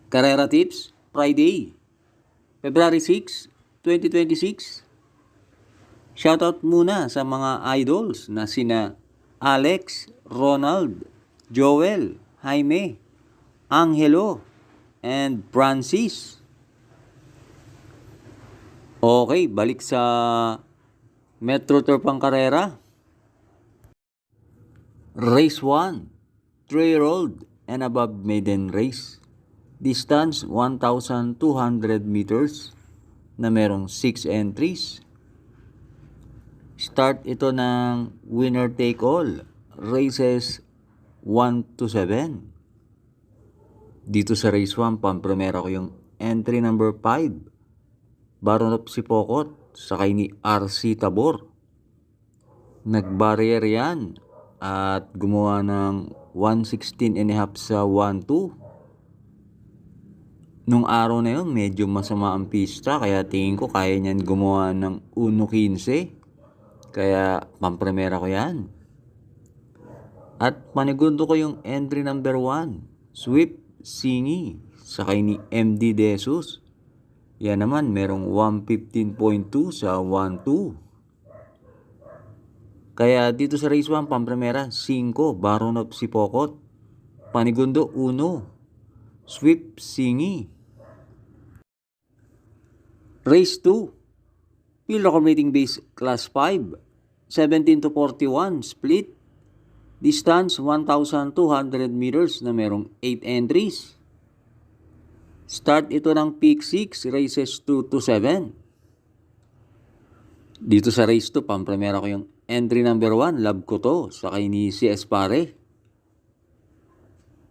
Carrera Tips, Friday, February 6, 2026. Shoutout muna sa mga idols na sina Alex, Ronald, Joel, Jaime, Angelo, and Francis. Okay, balik sa Metro Tour pang karera. Race 1, 3-year-old and above maiden race. Distance 1,200 meters na merong 6 entries. Start ito ng winner take all, races 1 to 7. Dito sa race 1, pampremera ko yung entry number 5, Baron of Sipokot, sakay ni RC Tabor. Nag-barrier yan at gumawa ng 116.5 sa 1-2. Nung araw na yun, medyo masama ang pista, kaya tingin ko kaya niyan gumawa ng 1.15. Kaya pampremera ko yan. At panigundo ko yung entry number 1, Sweep Singi, sakay ni MD Desus. Yan naman, merong 115.2 sa 1-2. Kaya dito sa race 1, pampremera, 5, Baron of Sipokot. Panigundo, 1, Sweep Singi. Race 2, Field Accommodating Base Class 5, 17 to 41, split. Distance 1,200 meters na merong 8 entries. Start ito ng Peak 6, races 2 to 7. Dito sa race 2, pampremera ko yung entry number 1, Love Ko To, sakay ni CS Pare.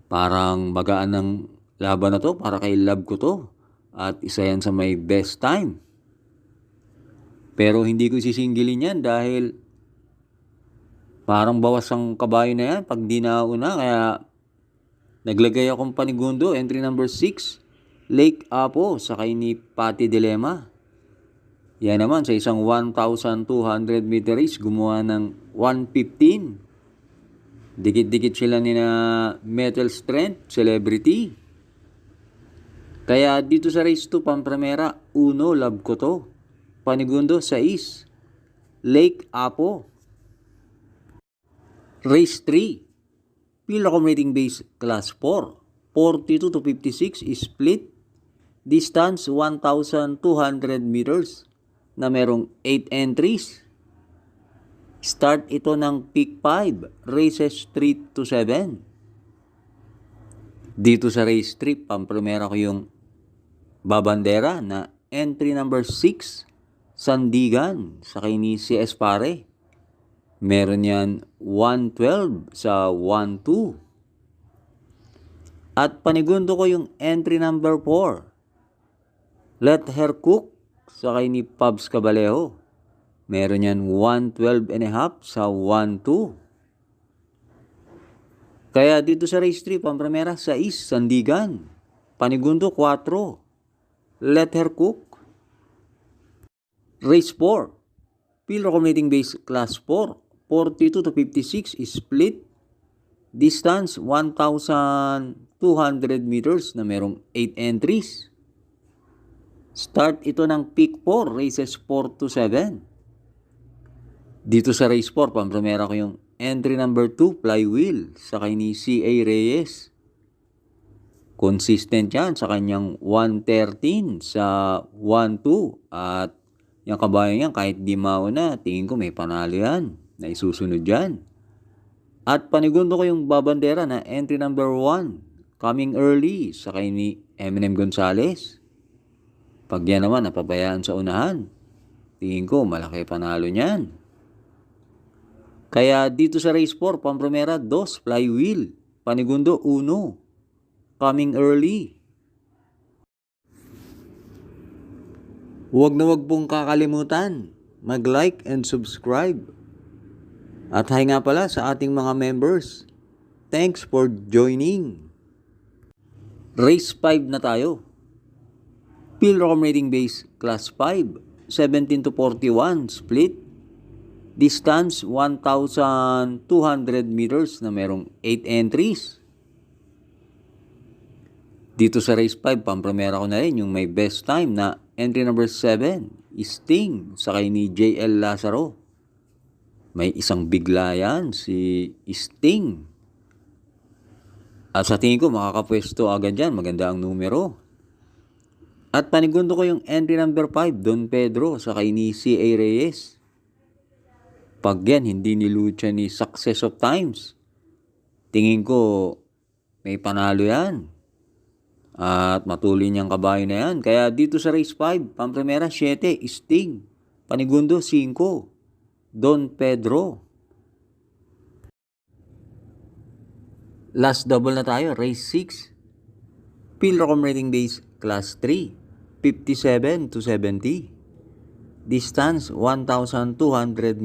Parang magaan ng laban na to para kay Love Ko To. At isa yan sa may best time. Pero hindi ko sisingilin yan dahil parang bawas ang kabayo na yan pag di nauna. Kaya naglagay akong panigundo, entry number 6, Lake Apo, sakay ni Pati Dilema. Yan naman, sa isang 1,200 meter race, gumawa ng 115. Dikit-dikit sila ni na Metal Strength, Celebrity. Kaya dito sa race 2, pampremera, 1, Love Ko To. Panigundo, 6, Lake Apo. Race 3, Field Accommodating Base Class 4, 42 to 56 is split. Distance 1,200 meters na merong 8 entries. Start ito ng Peak 5, races 3 to 7. Dito sa race 3, pampremera ko yung babandera na entry number 6, Sandigan, sakay ni CS Pare. Meron yan 112 sa 1-2. At panigundo ko yung entry number 4, Let Her Cook, sakay ni Pabs Cabalejo. Meron yan 112.5 sa 1-2. Kaya dito sa race 3, pampremera, 6, Sandigan. Panigundo, 4, Let Her Cook. Race 4, Field Accommodating Base Class 4, 42 to 56 is split. Distance 1,200 meters na merong 8 entries. Start ito ng Peak 4, races 4 to 7. Dito sa race 4, pampremera ko yung entry number 2, Flywheel, sakay ni CA Reyes. Consistent yan sa kanyang 113 sa 1-2. At yung kabayo niyan, kahit di mauna, tingin ko may panalo yan na isusunod yan. At panigundo ko yung babandera na entry number 1, Coming Early, sakay ni Eminem Gonzalez. Pag yan naman napabayaan sa unahan, tingin ko malaki panalo niyan. Kaya dito sa race 4, pampremera, 2, Flywheel. Panigundo, 1, Coming Early. Huwag na huwag pong kakalimutan mag-like and subscribe. At hi nga pala sa ating mga members. Thanks for joining. Race 5 na tayo. Field Accommodating Base Class 5, 17 to 41 split. Distance 1,200 meters na merong 8 entries. Dito sa race 5, pampremera ko na rin yung may best time na entry number 7, Sting, sakay ni JL Lazaro. May isang bigla yan, si Sting. At sa tingin ko, makakapwesto agad yan. Maganda ang numero. At panigundo ko yung entry number 5, Don Pedro, sakay ni C.A. Reyes. Pag yan, hindi nilucha ni Success of Times, tingin ko, may panalo yan. At matuloy niyang kabayo na yan. Kaya dito sa race 5, pampremera 7, Sting. Panigundo 5, Don Pedro. Last double na tayo, race 6. Pilrocom rating base class 3, 57 to 70. Distance 1,200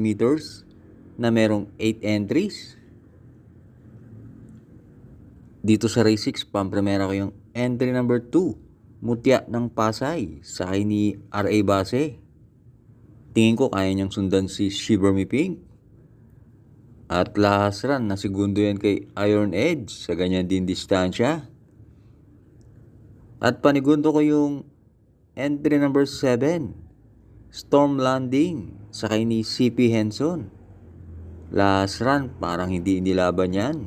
meters na merong 8 entries. Dito sa race 6, pampremera ko yung entry number 2, Mutya ng Pasay, sakay ni R.A. Base. Tingin ko kaya niyang sundan si Shiver Me Pink. At last run na segundo yan kay Iron Edge sa ganyan din distansya. At panigundo ko yung entry number 7, Storm Landing, sakay ni CP Henson. Last run, parang hindi inilaban yan.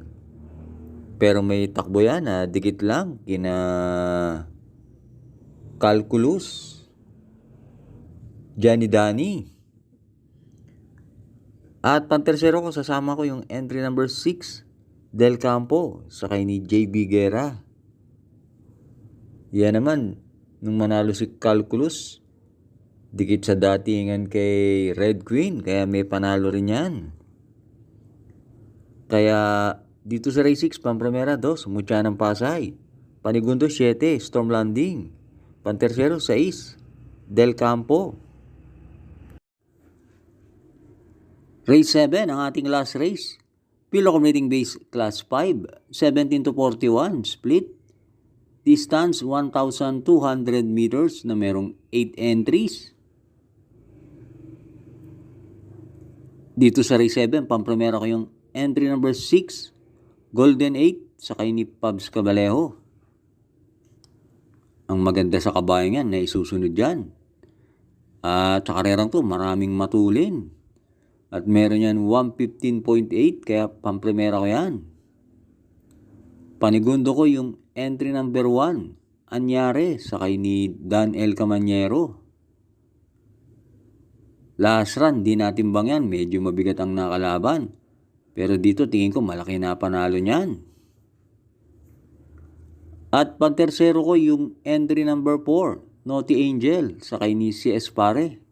Pero may takbo yan na dikit lang kina Calculus, Johnny Dani. At pantersero ko, sasama ko yung entry number 6, Del Campo, sakay ni JB Guerra. Yan naman, nung manalo si Calculus, dikit sa datingan kay Red Queen, kaya may panalo rin yan. Kaya dito sa race 6, pampremera 2, Mutya ng Pasay. Panigundo 7, Storm Landing. Pantersero 6, Del Campo. Race 7, ang ating last race. Pilrocom rating base class 5, 17 to 41, split. Distance 1,200 meters na merong 8 entries. Dito sa race 7, pampremera ko yung entry number 6, Golden 8, sakay ni Pabs Cabalejo. Ang maganda sa kabayan yan na isusunod yan. At sa karerang to, maraming matulin. At meron yan 115.8, kaya pampremera ko yan. Panigundo ko yung entry number 1, Anyare, sakay ni Dan L. Camanyero. Last run, di natin bang yan, medyo mabigat ang nakalaban. Pero dito tingin ko malaki na panalo niyan. At pantersero ko yung entry number 4, Naughty Angel, sakay ni CS Pare.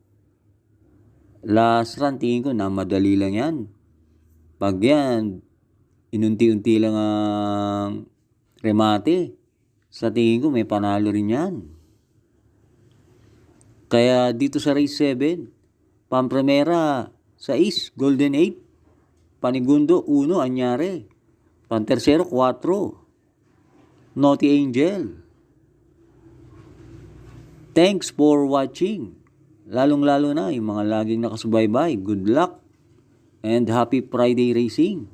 Last run, tingin ko na madali lang yan. Pag yan, inunti-unti lang ang remate, sa tingin ko may panalo rin yan. Kaya dito sa race 7, pampremera 6, Golden 8. Panigundo 1, Anyare. Pantersero 4, Naughty Angel. Thanks for watching. Lalong-lalo na yung mga laging nakasubaybay. Good luck and happy Friday racing.